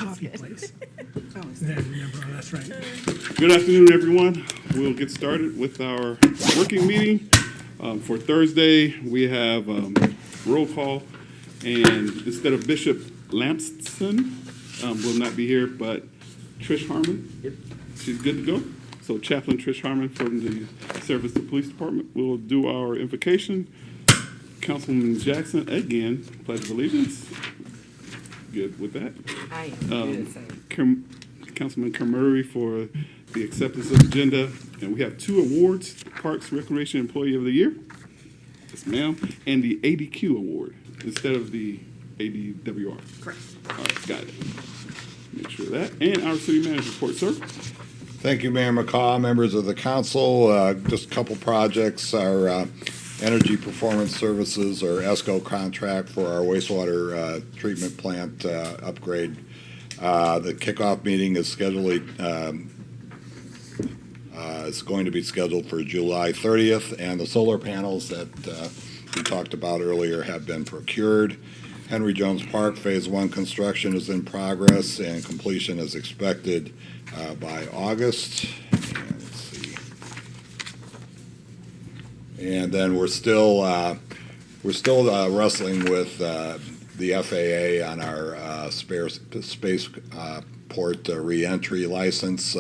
Coffee, please. There, remember, oh, that's right. Good afternoon, everyone. We'll get started with our working meeting. For Thursday, we have roll call, and instead of Bishop Lampson, will not be here, but Trish Harmon. She's good to go. So Chaplain Trish Harmon from the Service to Police Department will do our invocation. Councilman Jackson, again, pledge of allegiance. Good with that. I am good, sir. Councilman Kermurray for the acceptance of the agenda. And we have 2 awards, Parks Recreation Employee of the Year, yes ma'am, and the ADQ award instead of the ADWR. Correct. All right, got it. Make sure of that. And our city manager report, sir. Thank you, Mayor McCaw, members of the council. Just a couple projects. Our Energy Performance Services, or ESCO contract for our wastewater treatment plant upgrade. The kickoff meeting is scheduled. It's going to be scheduled for July 30th, and the solar panels that we talked about earlier have been procured. Henry Jones Park Phase 1 construction is in progress, and completion is expected by August. And let's see. And then we're still wrestling with the FAA on our spaceport re-entry license.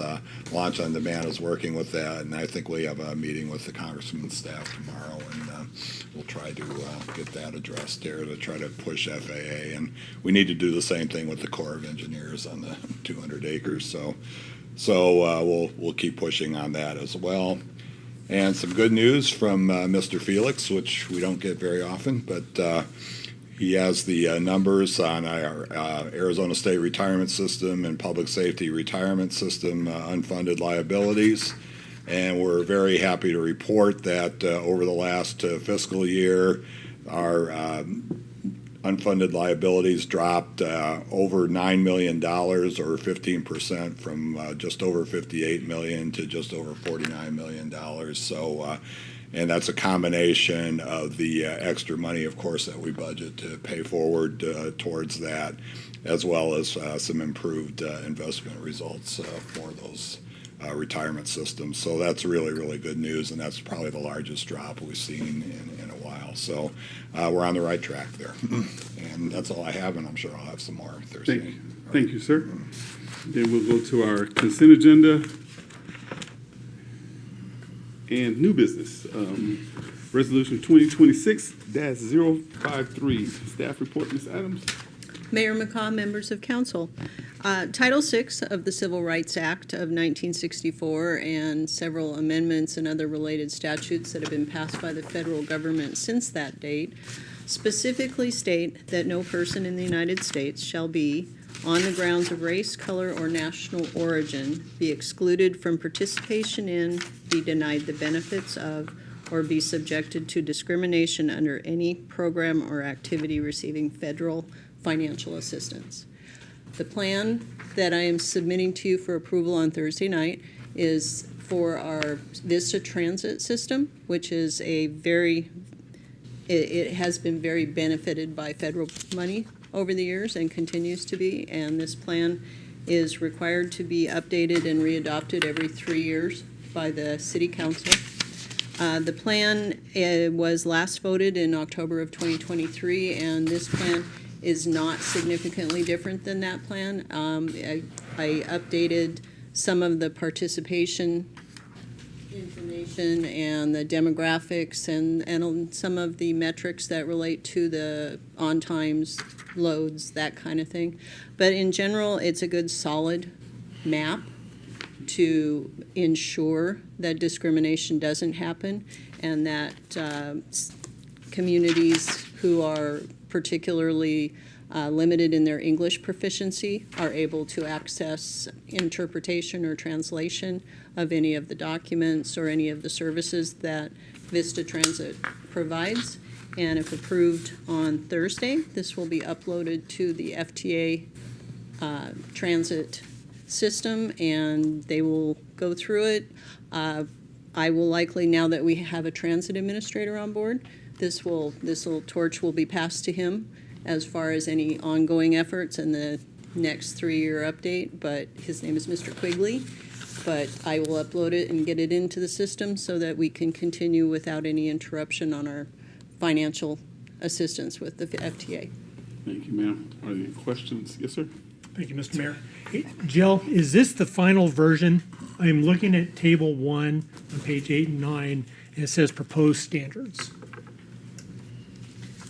Launch on Demand is working with that, and I think we have a meeting with the congressman's staff tomorrow, and we'll try to get that addressed there to try to push FAA. And we need to do the same thing with the Corps of Engineers on the 200 acres. So we'll keep pushing on that as well. And some good news from Mr. Felix, which we don't get very often, but he has the numbers on our Arizona State Retirement System and Public Safety Retirement System unfunded liabilities. And we're very happy to report that over the last fiscal year, our unfunded liabilities dropped over $9 million, or 15%, from just over $58 million to just over $49 million. So, and that's a combination of the extra money, of course, that we budget to pay forward towards that, as well as some improved investment results for those retirement systems. So that's really, really good news, and that's probably the largest drop we've seen in a while. So we're on the right track there. And that's all I have, and I'm sure I'll have some more Thursday. Thank you, sir. Then we'll go to our consent agenda and new business. Resolution 2026-053. Staff report, Ms. Adams. Mayor McCaw, members of council. Title VI of the Civil Rights Act of 1964 and several amendments and other related statutes that have been passed by the federal government since that date specifically state that no person in the United States shall be, on the grounds of race, color, or national origin, be excluded from participation in, be denied the benefits of, or be subjected to discrimination under any program or activity receiving federal financial assistance. The plan that I am submitting to you for approval on Thursday night is for our Vista Transit system, which is it has been very benefited by federal money over the years and continues to be, and this plan is required to be updated and readopted every 3 years by the City Council. The plan was last voted in October of 2023, and this plan is not significantly different than that plan. I updated some of the participation information and the demographics and some of the metrics that relate to the on-times, loads, that kind of thing. But in general, it's a good solid map to ensure that discrimination doesn't happen and that communities who are particularly limited in their English proficiency are able to access interpretation or translation of any of the documents or any of the services that Vista Transit provides. And if approved on Thursday, this will be uploaded to the FTA transit system, and they will go through it. I will likely, now that we have a transit administrator on board, this torch will be passed to him as far as any ongoing efforts, and the next 3-year update, but his name is Mr. Quigley. But I will upload it and get it into the system so that we can continue without any interruption on our financial assistance with the FTA. Thank you, ma'am. Are there any questions? Yes, sir. Thank you, Mr. Mayor. Hey, Jill, is this the final version? I'm looking at table 1 on page 8 and 9, and it says proposed standards.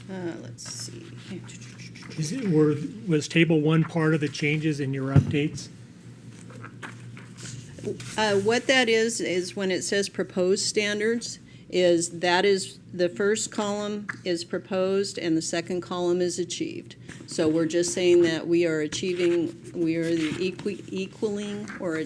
Let's see. Was table 1 part of the changes in your updates? What that is when it says proposed standards, that is the first column is proposed and the second column is achieved. So we're just saying that we are the equaling or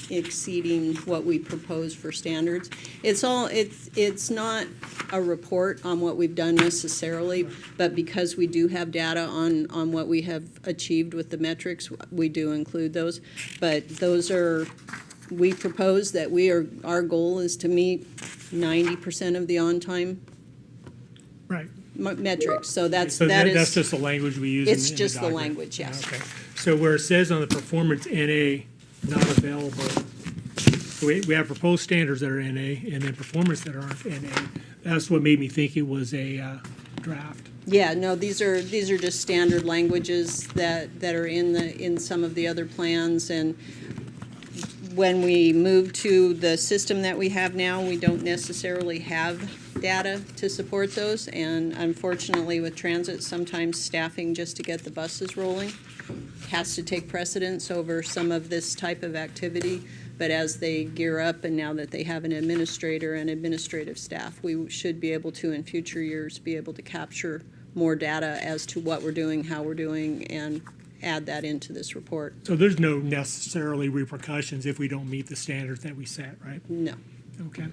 exceeding what we propose for standards. It's not a report on what we've done necessarily, but because we do have data on what we have achieved with the metrics, we do include those. But those are, we propose that our goal is to meet 90% of the on-time Right. metrics. So that's That's just the language we use. it's in just the document. language, yes. Okay. So where it says on the performance NA, not available, we have proposed standards that are NA and then performance that aren't NA. That's what made me think it was a draft. Yeah, no, these are just standard languages that are in some of the other plans. And when we move to the system that we have now, we don't necessarily have data to support those. And unfortunately with transit, sometimes staffing just to get the buses rolling has to take precedence over some of this type of activity. But as they gear up and now that they have an administrator and administrative staff, we should be able to, in future years, be able to capture more data as to what we're doing, how we're doing, and add that into this report. So there's no necessarily repercussions if we don't meet the standards that we set, right? No. Okay.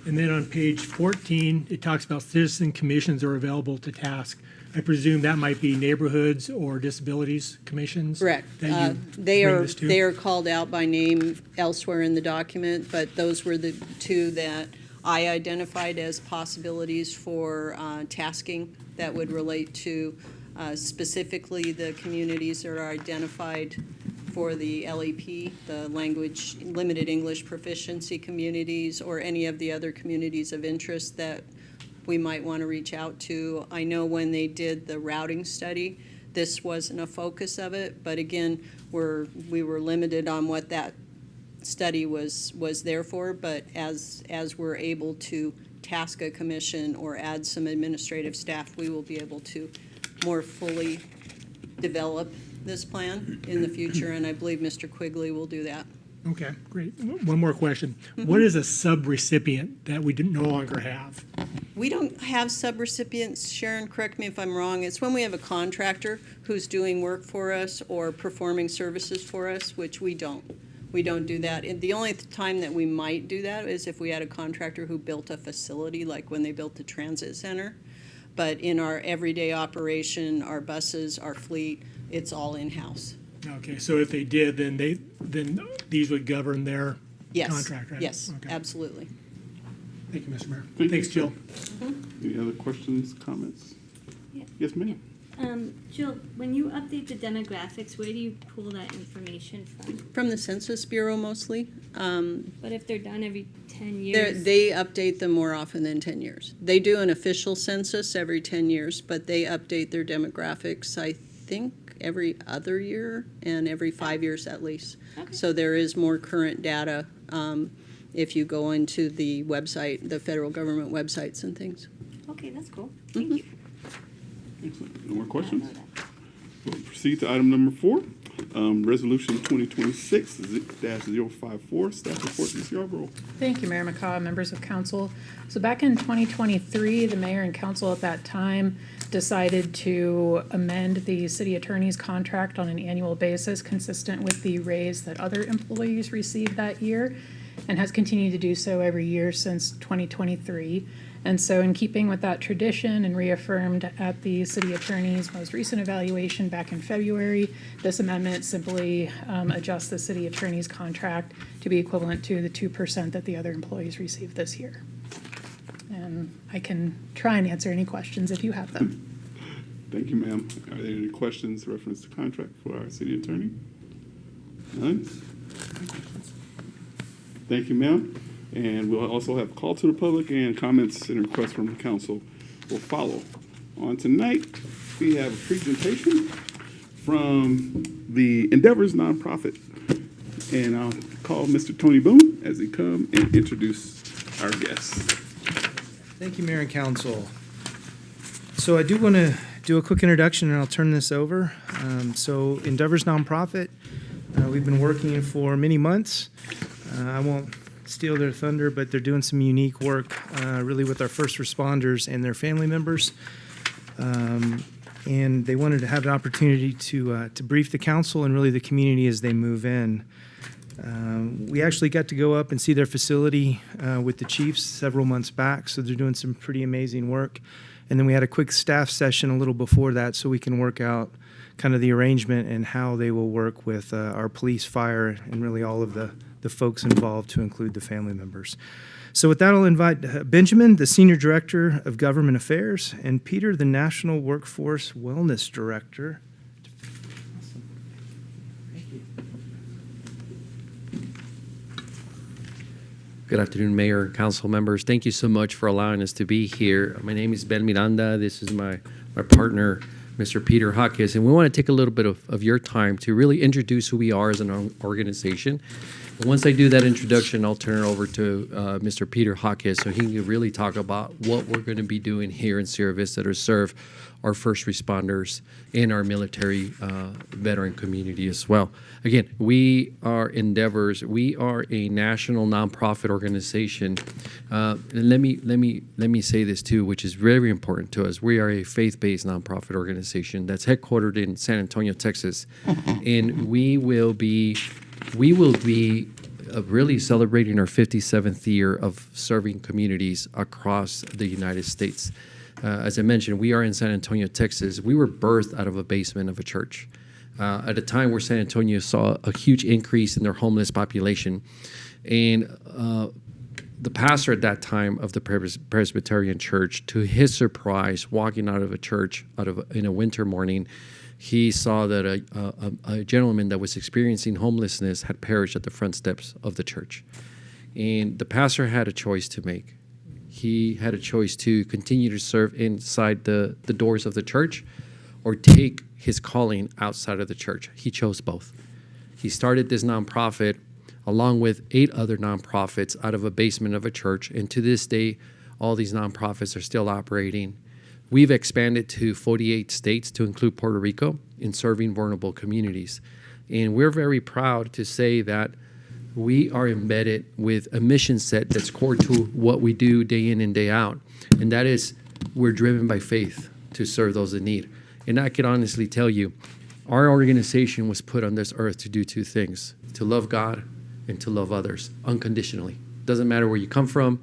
And then on page 14, it talks about citizen commissions are available to task. I presume that might be neighborhoods or disabilities commissions? Correct. That you They bring are this to? they are called out by name elsewhere in the document, but those were the two that I identified as possibilities for tasking that would relate to specifically the communities that are identified for the LEP, the language limited English proficiency communities, or any of the other communities of interest that we might want to reach out to. I know when they did the routing study, this wasn't a focus of it, but again, we were limited on what that study was there for. But as we're able to task a commission or add some administrative staff, we will be able to more fully develop this plan in the future, and I believe Mr. Quigley will do that. Okay, great. One more question. What is a subrecipient that we no longer have? We don't have subrecipients, Sharon, correct me if I'm wrong. It's when we have a contractor who's doing work for us or performing services for us, which we don't. We don't do that. And the only time that we might do that is if we had a contractor who built a facility, like when they built the transit center. But in our everyday operation, our buses, our fleet, it's all in-house. Okay, so if they did, then these would govern their Yes. contract, right? Yes, Okay. absolutely. Thank you, Mr. Mayor. Thank you, Thanks, sir. Jill. Any other questions, comments? Yeah. Yes, ma'am. Jill, when you update the demographics, where do you pull that information from? From the Census Bureau mostly. But if they're done every 10 years, They update them more often than 10 years. They do an official census every 10 years, but they update their demographics, I think, every other year and every 5 years at least. Okay. So there is more current data if you go into the website, the federal government websites and things. okay, that's cool. Thank you. Excellent. No more I questions? know that. We'll proceed to item number 4, Resolution 2026-054, staff report, Ms. Yarborough. Thank you, Mayor McCaw, members of council. So back in 2023, the mayor and council at that time decided to amend the city attorney's contract on an annual basis consistent with the raise that other employees received that year, and has continued to do so every year since 2023. And so in keeping with that tradition and reaffirmed at the city attorney's most recent evaluation back in February, this amendment simply adjusts the city attorney's contract to be equivalent to the 2% that the other employees received this year. And I can try and answer any questions if you have them. Thank you, ma'am. Are there any questions reference to contract for our city attorney? None? Thank you, ma'am. And we'll also have a call to the public, and comments and requests from the council will follow. On tonight, we have a presentation from the Endeavors nonprofit. And I'll call Mr. Tony Boone as he come and introduce our guests. Thank you, Mayor and Council. So I do want to do a quick introduction, and I'll turn this over. So Endeavors Nonprofit, we've been working for many months. I won't steal their thunder, but they're doing some unique work really with our first responders and their family members. And they wanted to have an opportunity to brief the council and really the community as they move in. We actually got to go up and see their facility with the chiefs several months back, so they're doing some pretty amazing work. And then we had a quick staff session a little before that so we can work out kind of the arrangement and how they will work with our police, fire, and really all of the folks involved, to include the family members. So with that, I'll invite Benjamin, the Senior Director of Government Affairs, and Peter, the National Workforce Wellness Director. Good afternoon, Mayor and Council members. Thank you so much for allowing us to be here. My name is Ben Miranda. This is my partner, Mr. Peter Hawkins, and we want to take a little bit of your time to really introduce who we are as an organization. And once I do that introduction, I'll turn it over to Mr. Peter Hawkins so he can really talk about what we're going to be doing here in Sierra Vista to serve our first responders and our military veteran community as well. Again, we are Endeavors. We are a national nonprofit organization. And let me say this too, which is very important to us. We are a faith-based nonprofit organization that's headquartered in San Antonio, Texas, and we will be really celebrating our 57th year of serving communities across the United States. As I mentioned, we are in San Antonio, Texas. We were birthed out of a basement of a church. At a time where San Antonio saw a huge increase in their homeless population. And the pastor at that time of the Presbyterian Church, to his surprise, walking out of a church in a winter morning, he saw that a gentleman that was experiencing homelessness had perished at the front steps of the church. And the pastor had a choice to make. He had a choice to continue to serve inside the doors of the church or take his calling outside of the church. He chose both. He started this nonprofit along with 8 other nonprofits out of a basement of a church. And to this day, all these nonprofits are still operating. We've expanded to 48 states to include Puerto Rico in serving vulnerable communities. And we're very proud to say that we are embedded with a mission set that's core to what we do day in and day out. And that is, we're driven by faith to serve those in need. And I can honestly tell you, our organization was put on this earth to do 2 things: to love God and to love others unconditionally. Doesn't matter where you come from.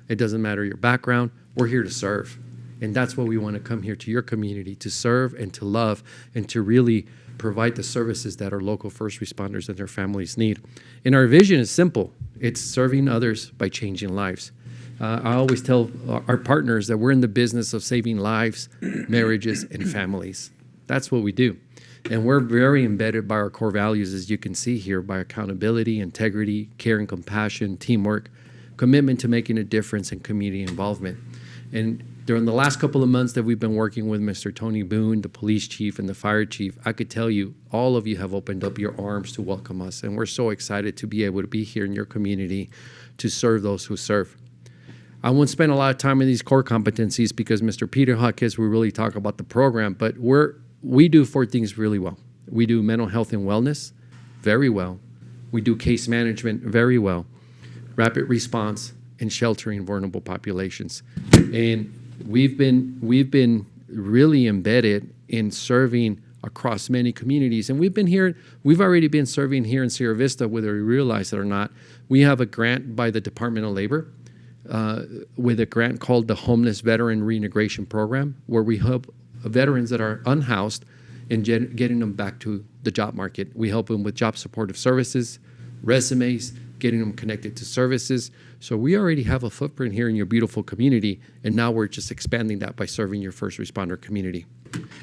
It doesn't matter your background. We're here to serve. And that's what we want to come here to your community, to serve and to love and to really provide the services that our local first responders and their families need. And our vision is simple. It's serving others by changing lives. I always tell our partners that we're in the business of saving lives, marriages, and families. That's what we do. And we're very embedded by our core values, as you can see here, by accountability, integrity, care and compassion, teamwork, commitment to making a difference, and community involvement. And during the last couple of months that we've been working with Mr. Tony Boone, the police chief and the fire chief, I could tell you, all of you have opened up your arms to welcome us. And we're so excited to be able to be here in your community to serve those who serve. I won't spend a lot of time in these core competencies because Mr. Peter Hawkins will really talk about the program, but we do 4 things really well. We do mental health and wellness very well. We do case management very well, rapid response, and sheltering vulnerable populations. And we've been really embedded in serving across many communities. And we've already been serving here in Sierra Vista, whether we realize it or not. We have a grant by the Department of Labor with a grant called the Homeless Veteran Reintegration Program, where we help veterans that are unhoused and getting them back to the job market. We help them with job supportive services, resumes, getting them connected to services. So we already have a footprint here in your beautiful community, and now we're just expanding that by serving your first responder community.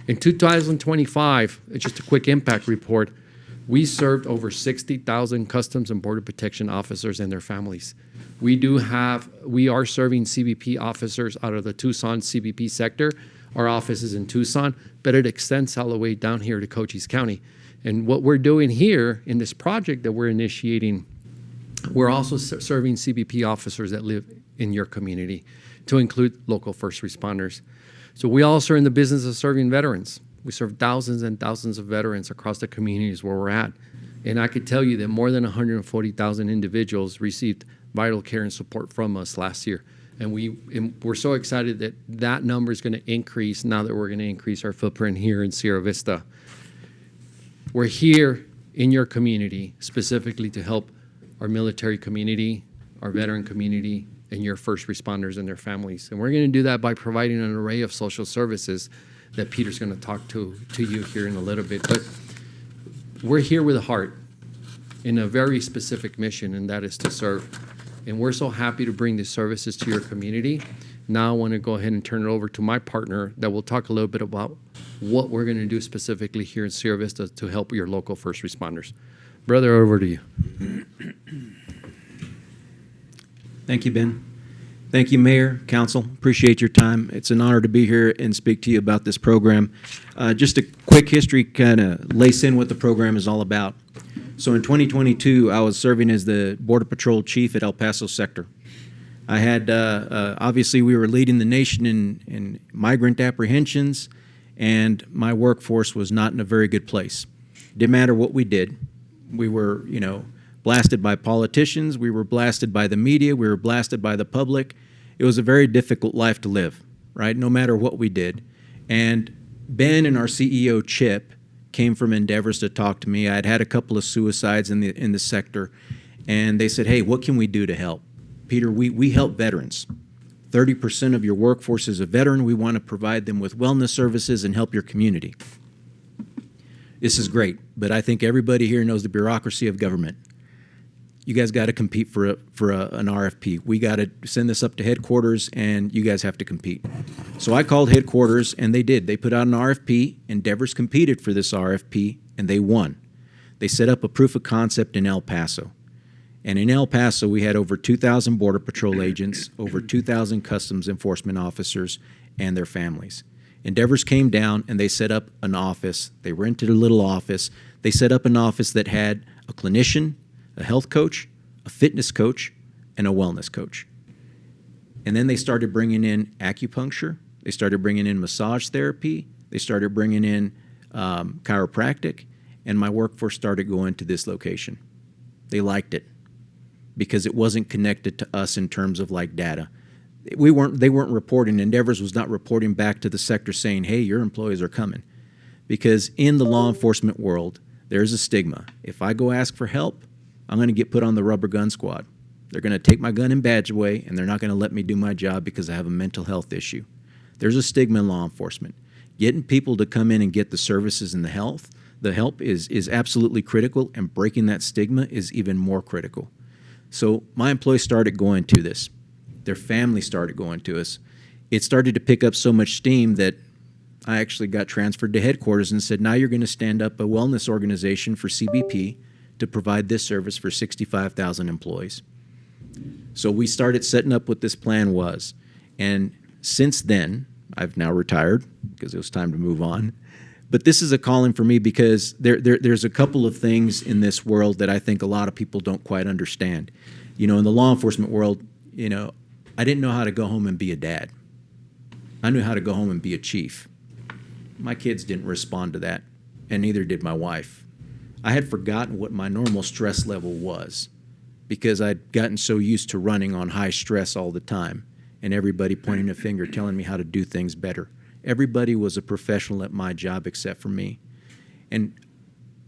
In 2025, just a quick impact report, we served over 60,000 Customs and Border Protection officers and their families. We are serving CBP officers out of the Tucson CBP sector. Our office is in Tucson, but it extends all the way down here to Cochise County. And what we're doing here in this project that we're initiating, we're also serving CBP officers that live in your community, to include local first responders. So we also are in the business of serving veterans. We serve thousands and thousands of veterans across the communities where we're at. And I could tell you that more than 140,000 individuals received vital care and support from us last year. And we're so excited that that number is going to increase now that we're going to increase our footprint here in Sierra Vista. We're here in your community specifically to help our military community, our veteran community, and your first responders and their families. And we're going to do that by providing an array of social services that Peter's going to talk to you here in a little bit. But we're here with a heart in a very specific mission, and that is to serve. And we're so happy to bring these services to your community. Now I want to go ahead and turn it over to my partner that will talk a little bit about what we're going to do specifically here in Sierra Vista to help your local first responders. Brother, over to you. Thank you, Ben. Thank you, Mayor, Council. Appreciate your time. It's an honor to be here and speak to you about this program. Just a quick history, kind of lace in what the program is all about. So in 2022, I was serving as the Border Patrol Chief at El Paso Sector. I had, obviously, we were leading the nation in migrant apprehensions, and my workforce was not in a very good place. Didn't matter what we did. We were, blasted by politicians. We were blasted by the media. We were blasted by the public. It was a very difficult life to live, right? No matter what we did. And Ben and our CEO, Chip, came from endeavors to talk to me. I had had a couple of suicides in the sector, and they said, hey, what can we do to help? Peter, we help veterans. 30% of your workforce is a veteran. We want to provide them with wellness services and help your community. This is great, but I think everybody here knows the bureaucracy of government. You guys got to compete for an RFP. We got to send this up to headquarters, and you guys have to compete. So I called headquarters, and they did. They put out an RFP. Endeavors competed for this RFP, and they won. They set up a proof of concept in El Paso. And in El Paso, we had over 2,000 Border Patrol agents, over 2,000 Customs Enforcement officers, and their families. Endeavors came down, and they set up an office. They rented a little office. They set up an office that had a clinician, a health coach, a fitness coach, and a wellness coach. And then they started bringing in acupuncture. They started bringing in massage therapy. They started bringing in chiropractic. And my workforce started going to this location. They liked it because it wasn't connected to us in terms of like data. They weren't reporting. Endeavors was not reporting back to the sector saying, hey, your employees are coming. Because in the law enforcement world, there's a stigma. If I go ask for help, I'm going to get put on the rubber gun squad. They're going to take my gun and badge away, and they're not going to let me do my job because I have a mental health issue. There's a stigma in law enforcement. Getting people to come in and get the services and the help is absolutely critical, and breaking that stigma is even more critical. So my employees started going to this. Their family started going to us. It started to pick up so much steam that I actually got transferred to headquarters and said, now you're going to stand up a wellness organization for CBP to provide this service for 65,000 employees. So we started setting up what this plan was. And since then, I've now retired because it was time to move on. But this is a calling for me because there's a couple of things in this world that I think a lot of people don't quite understand. In the law enforcement world, I didn't know how to go home and be a dad. I knew how to go home and be a chief. My kids didn't respond to that, and neither did my wife. I had forgotten what my normal stress level was because I'd gotten so used to running on high stress all the time and everybody pointing a finger telling me how to do things better. Everybody was a professional at my job except for me. And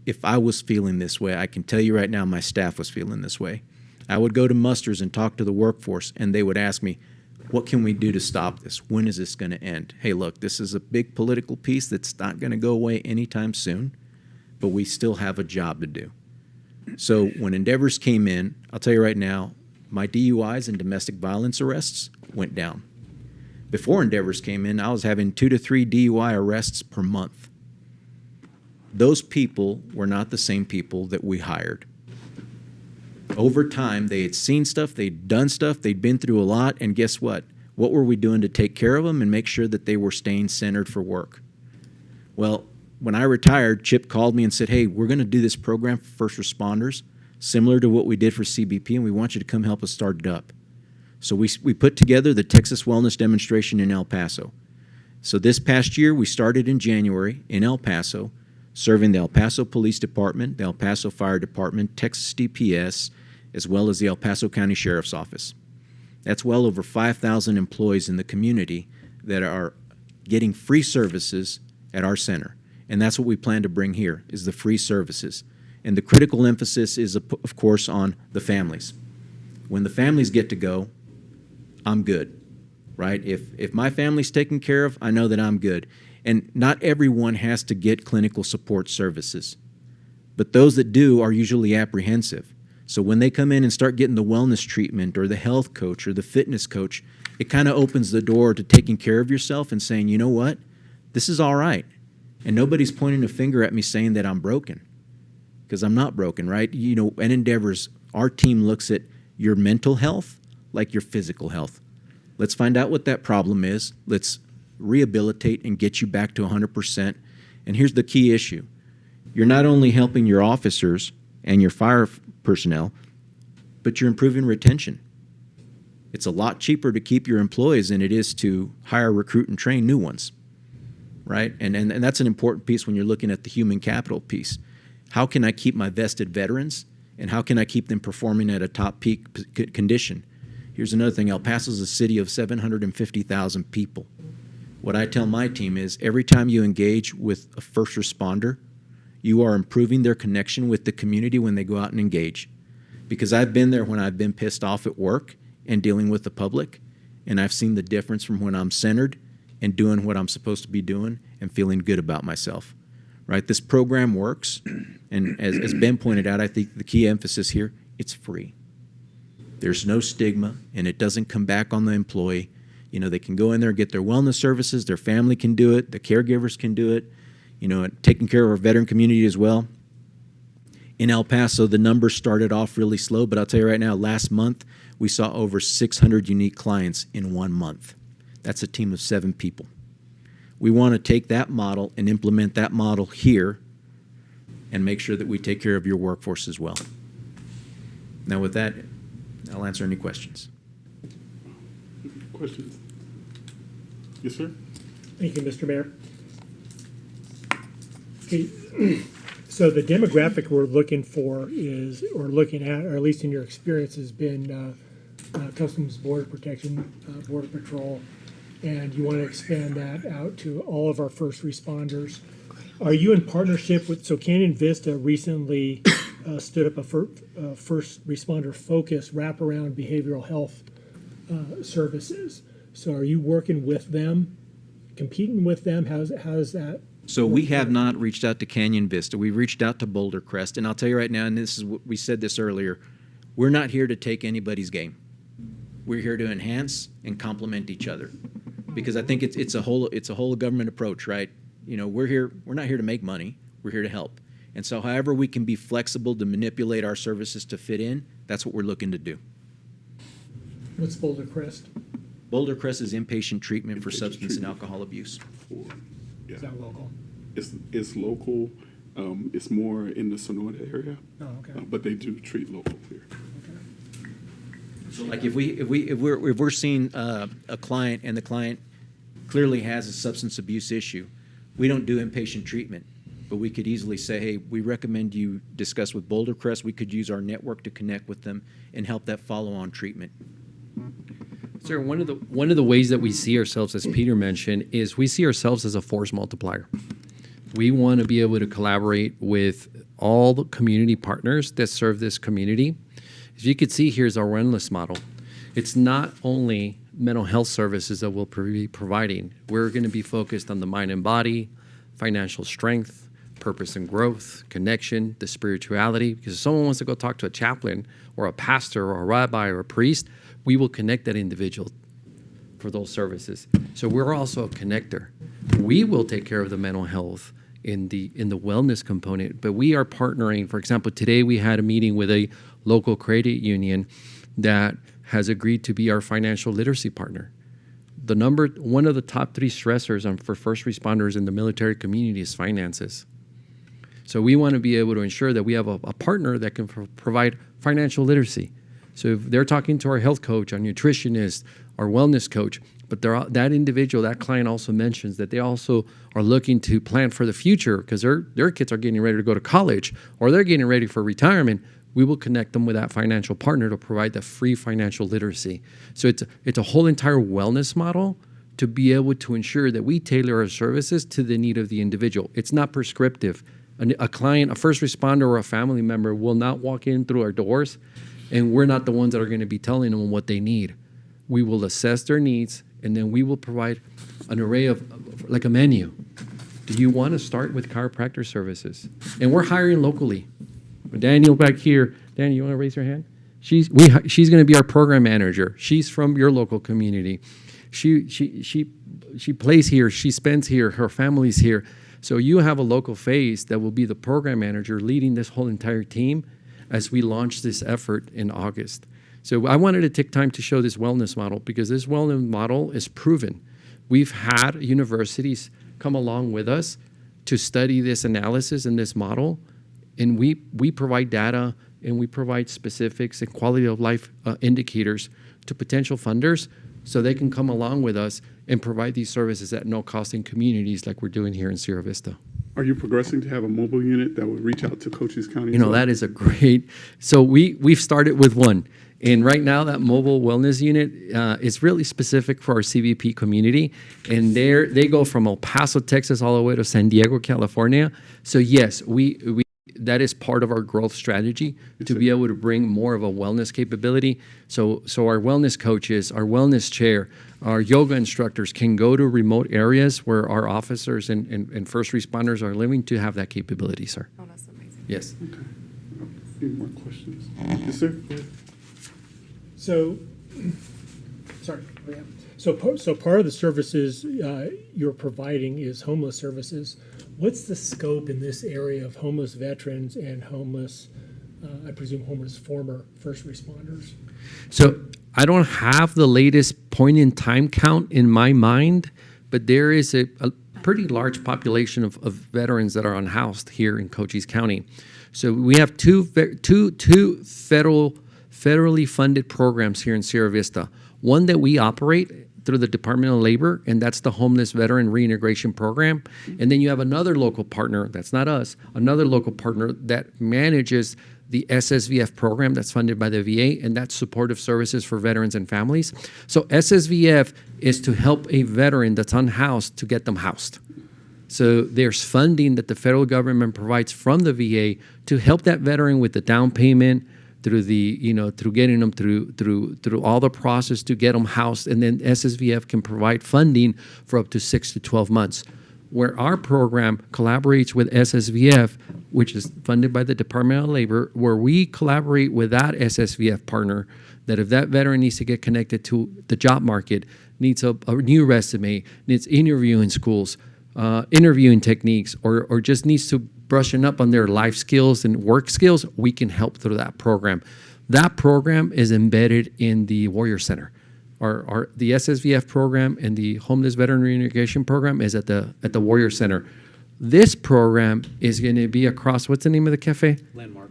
if I was feeling this way, I can tell you right now my staff was feeling this way. I would go to musters and talk to the workforce, and they would ask me, what can we do to stop this? When is this going to end? Hey, look, this is a big political piece that's not going to go away anytime soon, but we still have a job to do. So when Endeavors came in, I'll tell you right now, my DUIs and domestic violence arrests went down Before Endeavors came in, I was having 2 to 3 DUI arrests per month. Those people were not the same people that we hired. Over time, they had seen stuff, they'd done stuff, they'd been through a lot, and guess what? What were we doing to take care of them and make sure that they were staying centered for work? Well, when I retired, Chip called me and said, hey, we're going to do this program for first responders, similar to what we did for CBP, and we want you to come help us start it up. So we put together the Texas Wellness Demonstration in El Paso. So this past year, we started in January in El Paso, serving the El Paso Police Department, the El Paso Fire Department, Texas DPS, as well as the El Paso County Sheriff's Office. That's well over 5,000 employees in the community that are getting free services at our center. And that's what we plan to bring here, is the free services. And the critical emphasis is, of course, on the families. When the families get to go, I'm good, right? If my family's taken care of, I know that I'm good. And not everyone has to get clinical support services. But those that do are usually apprehensive. So when they come in and start getting the wellness treatment or the health coach or the fitness coach, it kind of opens the door to taking care of yourself and saying, you know what, this is all right. And nobody's pointing a finger at me saying that I'm broken, because I'm not broken, right? You know, at Endeavors, our team looks at your mental health like your physical health. Let's find out what that problem is. Let's rehabilitate and get you back to 100%. And here's the key issue. You're not only helping your officers and your fire personnel, but you're improving retention. It's a lot cheaper to keep your employees than it is to hire, recruit, and train new ones, right? And that's an important piece when you're looking at the human capital piece. How can I keep my vested veterans, and how can I keep them performing at a top peak condition? Here's another thing. El Paso is a city of 750,000 people. What I tell my team is every time you engage with a first responder, you are improving their connection with the community when they go out and engage. Because I've been there when I've been pissed off at work and dealing with the public, and I've seen the difference from when I'm centered and doing what I'm supposed to be doing and feeling good about myself. Right? This program works, and as Ben pointed out, I think the key emphasis here, it's free. There's no stigma, and it doesn't come back on the employee. You know, they can go in there and get their wellness services, their family can do it, the caregivers can do it, you know, taking care of our veteran community as well. In El Paso, the numbers started off really slow, but I'll tell you right now, last month, we saw over 600 unique clients in 1 month. That's a team of 7 people. We want to take that model and implement that model here and make sure that we take care of your workforce as well. Now with that, I'll answer any questions. Questions? Yes, sir? Thank you, Mr. Mayor. Okay, so the demographic we're looking for is, or looking at, or at least in your experience, has been Customs Border Protection, Border Patrol, and you want to expand that out to all of our first responders. Are you in partnership with, so Canyon Vista recently stood up a first responder focused wraparound behavioral health services. So are you working with them, competing with them? How's that? So we have not reached out to Canyon Vista. We've reached out to Boulder Crest. And I'll tell you right now, and this is what we said this earlier, we're not here to take anybody's game. We're here to enhance and complement each other. Because I think it's a whole government approach, right? You know, we're not here to make money. We're here to help. And so however we can be flexible to manipulate our services to fit in, that's what we're looking to do. What's Boulder Crest? Boulder Crest is inpatient treatment for Inpatient substance and treatment. alcohol abuse. Yeah. Is that local? It's local. It's more in the Sonora area, Oh, okay. but they do treat local here. So like if we're seeing a client and the client clearly has a substance abuse issue, we don't do inpatient treatment, but we could easily say, hey, we recommend you discuss with Boulder Crest. We could use our network to connect with them and help that follow-on treatment. Sir, one of the ways that we see ourselves, as Peter mentioned, is we see ourselves as a force multiplier. We want to be able to collaborate with all the community partners that serve this community. As you can see, here's our wellness model. It's not only mental health services that we'll be providing. We're going to be focused on the mind and body, financial strength, purpose and growth, connection, the spirituality. Because if someone wants to go talk to a chaplain or a pastor or a rabbi or a priest, we will connect that individual for those services. So we're also a connector. We will take care of the mental health in the wellness component, but we are partnering. For example, today we had a meeting with a local credit union that has agreed to be our financial literacy partner. One of the top 3 stressors for first responders in the military community is finances. So we want to be able to ensure that we have a partner that can provide financial literacy. So if they're talking to our health coach, our nutritionist, our wellness coach, but that individual, that client also mentions that they also are looking to plan for the future because their kids are getting ready to go to college or they're getting ready for retirement, we will connect them with that financial partner to provide the free financial literacy. So it's a whole entire wellness model to be able to ensure that we tailor our services to the need of the individual. It's not prescriptive. A client, a first responder, or a family member will not walk in through our doors, and we're not the ones that are going to be telling them what they need. We will assess their needs, and then we will provide an array of like a menu. Do you want to start with chiropractor services? And we're hiring locally. Daniel back here. Daniel, you want to raise your hand? She's going to be our program manager. She's from your local community. She plays here. She spends here. Her family's here. So you have a local face that will be the program manager leading this whole entire team as we launch this effort in August. So I wanted to take time to show this wellness model because this wellness model is proven. We've had universities come along with us to study this analysis and this model, and we provide data and we provide specifics and quality of life indicators to potential funders so they can come along with us and provide these services at no cost in communities like we're doing here in Sierra Vista. Are you progressing to have a mobile unit that would reach out to Cochise County? You know, that is a great, so we've started with one. And right now that mobile wellness unit is really specific for our CVP community. And they go from El Paso, Texas, all the way to San Diego, California. So yes, we that is part of our growth strategy to be able to bring more of a wellness capability. So our wellness coaches, our wellness chair, our yoga instructors can go to remote areas where our officers and first responders are living to have that capability, sir. Oh, that's amazing. Yes. Okay. Any more questions? Yes, sir. So, sorry. So part of the services you're providing is homeless services. What's the scope in this area of homeless veterans and homeless, I presume homeless former first responders? So I don't have the latest point in time count in my mind, but there is a pretty large population of veterans that are unhoused here in Cochise County. So we have two federally funded programs here in Sierra Vista. One that we operate through the Department of Labor, and that's the Homeless Veteran Reintegration Program. And then you have another local partner, that's not us, another local partner that manages the SSVF program that's funded by the VA, and that's supportive services for veterans and families. So SSVF is to help a veteran that's unhoused to get them housed. So there's funding that the federal government provides from the VA to help that veteran with the down payment, through through getting them through all the process to get them housed, and then SSVF can provide funding for up to 6 to 12 months. Where our program collaborates with SSVF, which is funded by the Department of Labor, where we collaborate with that SSVF partner, that if that veteran needs to get connected to the job market, needs a new resume, needs interviewing schools, interviewing techniques, or just needs to brushing up on their life skills and work skills, we can help through that program. That program is embedded in the Warrior Center. The SSVF program and the Homeless Veteran Reintegration Program is at the Warrior Center. This program is going to be across, what's the name of the cafe?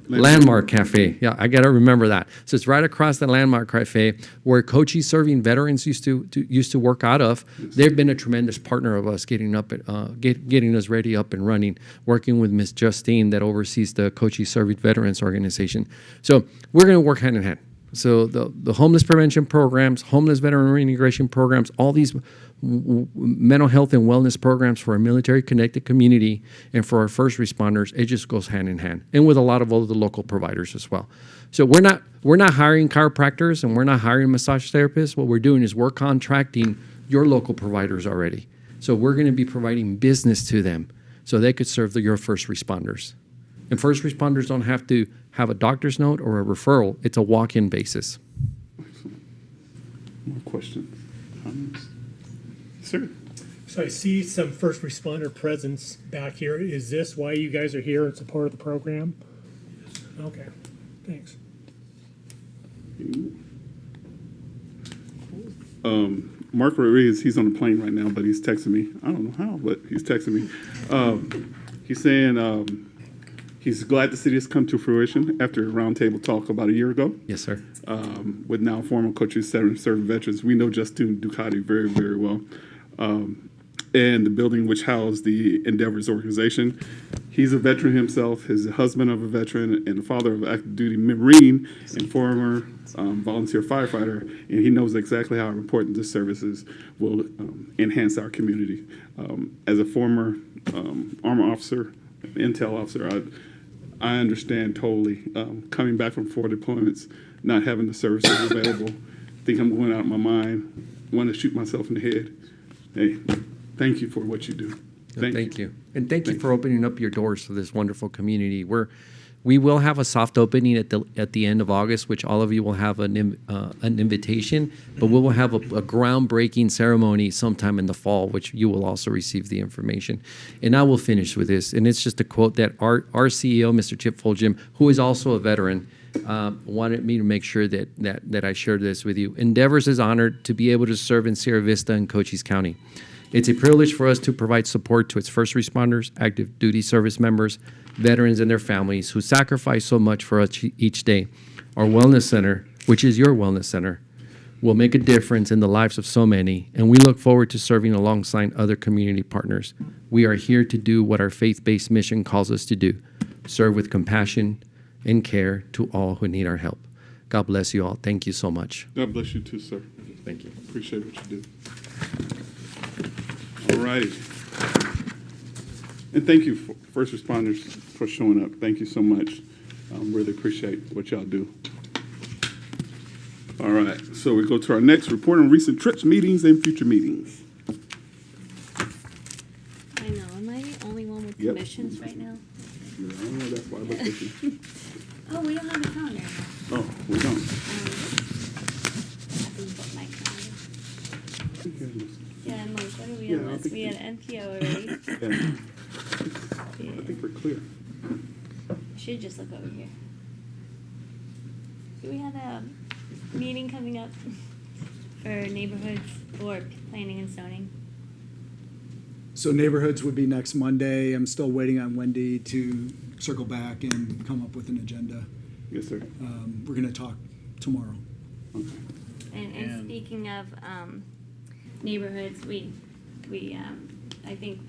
Landmark Cafe. Yeah, I got to remember that. So it's right across the Landmark Cafe where Cochise Serving Veterans used to work out of. They've been a tremendous partner of us getting us ready up and running, working with Ms. Justine that oversees the Cochise Serving Veterans Organization. So we're going to work hand in hand. So the homeless prevention programs, homeless veteran reintegration programs, all these mental health and wellness programs for our military connected community and for our first responders, it just goes hand in hand, and with a lot of other local providers as well. So we're not hiring chiropractors and we're not hiring massage therapists. What we're doing is we're contracting your local providers already. So we're going to be providing business to them so they could serve your first responders. And first responders don't have to have a doctor's note or a referral. It's a walk-in basis. More questions? comments? Sir? So I see some first responder presence back here. Is this why you guys are here in support of the program? Okay, thanks. Mark Rodriguez, he's on the plane right now, but he's texting me. I don't know how, but he's texting me. He's saying he's glad the city has come to fruition after a roundtable talk about a year ago. Yes, sir. With now former coaches serving veterans. We know Justin Ducati very, very well. And the building which housed the Endeavors organization. He's a veteran himself. He's a husband of a veteran and the father of an active duty Marine and former volunteer firefighter. And he knows exactly how important this services will enhance our community. As a former armor officer, intel officer, I understand totally. Coming back from 4 deployments, not having the services available, think I'm going out of my mind, want to shoot myself in the head. Hey, thank you for what you do. Thank you. And thank you for opening up your doors to this wonderful community. We will have a soft opening at the end of August, which all of you will have an invitation, but we will have a groundbreaking ceremony sometime in the fall, which you will also receive the information. And I will finish with this, and it's just a quote that our CEO, Mr. Chip Fulgham, who is also a veteran, wanted me to make sure that I shared this with you. Endeavors is honored to be able to serve in Sierra Vista and Cochise County. It's a privilege for us to provide support to its first responders, active duty service members, veterans and their families who sacrifice so much for us each day. Our wellness center, which is your wellness center, will make a difference in the lives of so many, and we look forward to serving alongside other community partners. We are here to do what our faith-based mission calls us to do, serve with compassion and care to all who need our help. God bless you all. Thank you so much. God bless you too, sir. Thank you. Appreciate what you do. All righty. And thank you, first responders, for showing up. Thank you so much. Really appreciate what y'all do. All right, so we go to our next report on recent trips, meetings, and future meetings. I know, am I the only one with Yep. commissions right now? Yeah, I know that's why I looked at you. Oh, we don't have a calendar. Oh, we don't. My calendar. Yeah, I'm like, what are we Yeah, on I this? think We had NPO already. Yeah, I think we're clear. Should just look over here. Do we have a meeting coming up for neighborhoods or planning and zoning? So neighborhoods would be next Monday. I'm still waiting on Wendy to circle back and come up with an agenda. Yes, sir. We're going to talk tomorrow. Okay. And speaking of neighborhoods, I think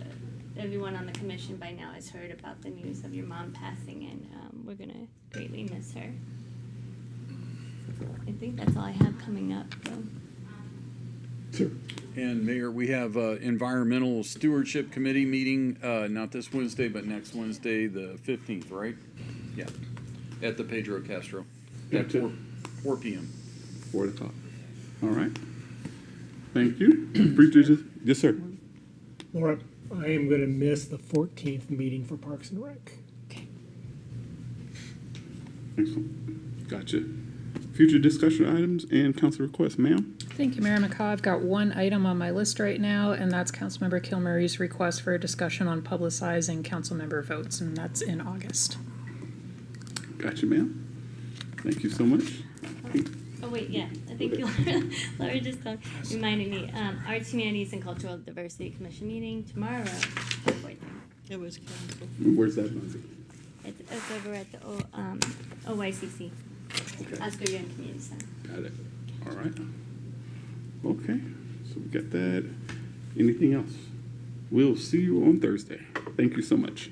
everyone on the commission by now has heard about the news of your mom passing, and we're gonna greatly miss her. I think that's all I have coming up, though. Sure. And Mayor, we have Environmental Stewardship Committee meeting, not this Wednesday, but next Wednesday, the 15th, right? Yeah, at the Pedro Castro, at Gotcha. 4 p.m. 4 o'clock. All right. Thank you. Yes, sir. Laura, I am going to miss the 14th meeting for Parks and Rec. Excellent. Gotcha. Future discussion items and council requests, ma'am? Thank you, Mayor McCaw. I've got one item on my list right now, and that's Councilmember Kilmurray's request for a discussion on publicizing council member votes, and that's in August. Gotcha, ma'am. Thank you so much. Oh, wait, yeah, I think Laura just reminded me, Arts, Humanities, and Cultural Diversity Commission meeting tomorrow. It was canceled. Where's that, Lindsay? It's over at the OYCC, Okay. Oscar Young Community Center. Got it. All right. Okay, so we got that. Anything else? We'll see you on Thursday. Thank you so much.